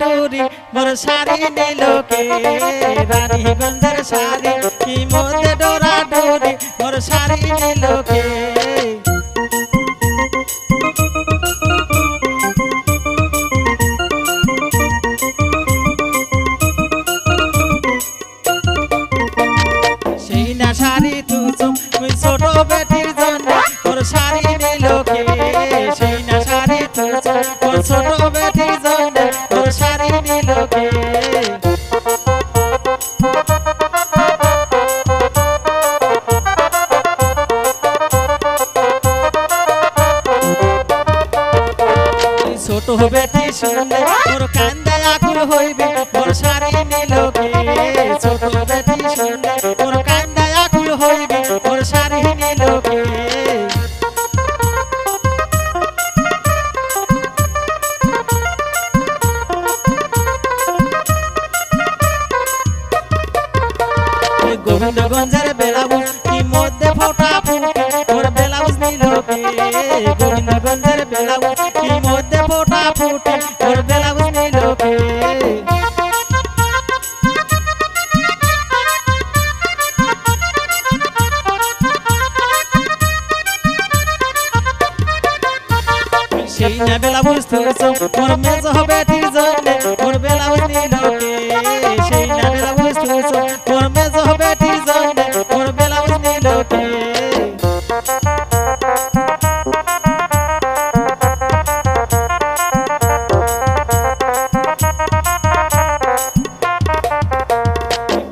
ডোরি মোর শাড়ি নিল কে রানীগঞ্জের শাড়ি কি মধ্যে ডোরা ডোরি মোর শাড়ি নিল কে সেই না শাড়ি তুছো মুই ছোট বেটির জন্য মোর শাড়ি নিল কে সেই না শাড়ি তুছো মোর ছোট বেটির জন্য মোর শাড়ি নিল কে ছোট বেটি শুনলে মোর কান্দে আকুল হইবে মোর শাড়ি নিল কে ছোট বেটি শুনলে মোর কান্দে আকুল হইবে মোর শাড়ি নিল কে গোবিন্দগঞ্জের ব্লাউজ কি মধ্যে ফোটা ফুটি মোর ব্লাউজ নিল কে গোবিন্দগঞ্জের ব্লাউজ কি মধ্যে ফোটা ফুটি মোর ব্লাউজ নিল কে সেই না ব্লাউজ তুলছো মোর মেজ বেটির জন্য মোর ব্লাউজ নিল কে সেই না ব্লাউজ তুলছো মোর মেজ বেটির জন্য মোর ব্লাউজ নিল কে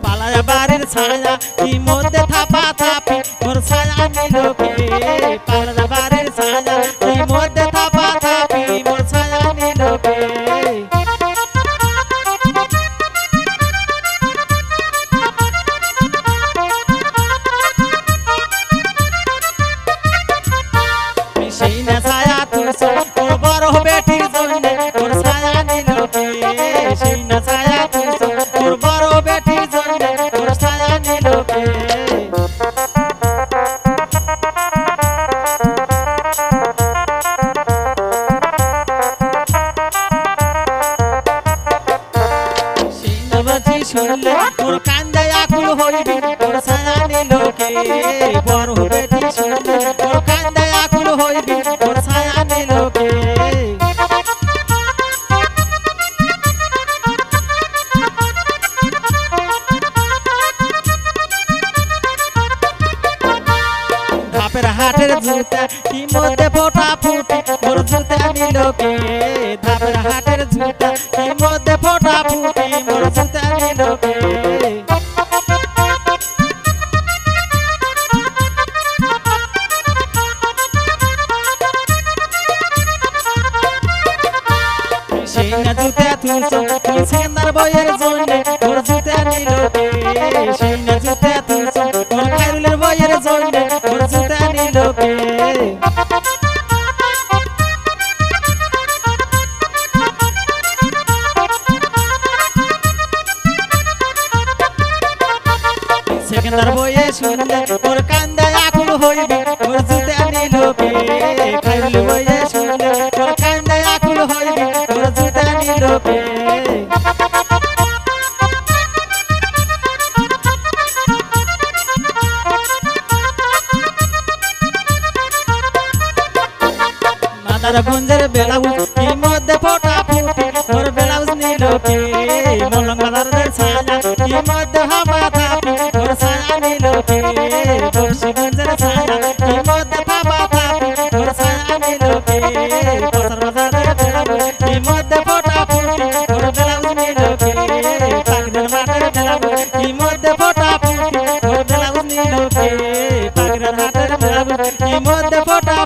পালায়া বাড়ির ছায়া কি মধ্যে থাপা থাপি মোর ছায়া নিল কে পালায়া বাড়ির ছায়া কি মধ্যে থাপা থাপি মোর ছায়া নিল কে সেই না ছায়া তুলছো মোর বড় বেটির জন্য মোর ছায়া নিল কে সেই না ছায়া তুলছো মোর বড় বেটির জন্য মোর ছায়া নিল কে সেই না বাজি শুনলে মোর কান্দে আকুল হইবে মোর ছায়া নিল কে বড় বেটি শুনলে মোর কান্দে আকুল হইবে মোর ছায়া নিল কে ধাপের হাটের জুতা কি মধ্যে ফোটা ফুটি মোর জুতা নিল কে ধাপের হাটের জুতা কি মধ্যে ফোটা ফুটি মোর জুতা নিল কে সেই না জুতা তুলছো তুই সেন্দার বইয়ের জন্য মোর জুতা নিল কে সেই না জুতা তুলছো মোর খাইরুলের বইয়ের জন্য মোর জুতা নিল কে সেকেন্দার বইয়ে শুনলে মোর কান্দে আকুল হইবে মোর জুতা নিল কে খাইরুল বইয়ে শুনলে মোর কান্দে আকুল হইবে মোর জুতা নিল কে মাদারগঞ্জের ব্লাউজ কি মধ্যে ফোটা ফুটি মোর ব্লাউজ নিল কে মলঙ্গদারের ছায়া কি মধ্যে হাপা থাপি মোর ছায়া নিল কে বংশীগঞ্জের ছায়া কি মধ্যে থাপা থাপি মোর ছায়া নিল কে বসার বাজারের ব্লাউজ কি মধ্যে ফোটা ফুটি মোর ব্লাউজ নিল কে পাগড়ের মাঠের ব্লাউজ কি মধ্যে ফোটা ফুটি মোর ব্লাউজ নিল কে পাগড়ের হাটের ব্লাউজ কি মধ্যে ফোটা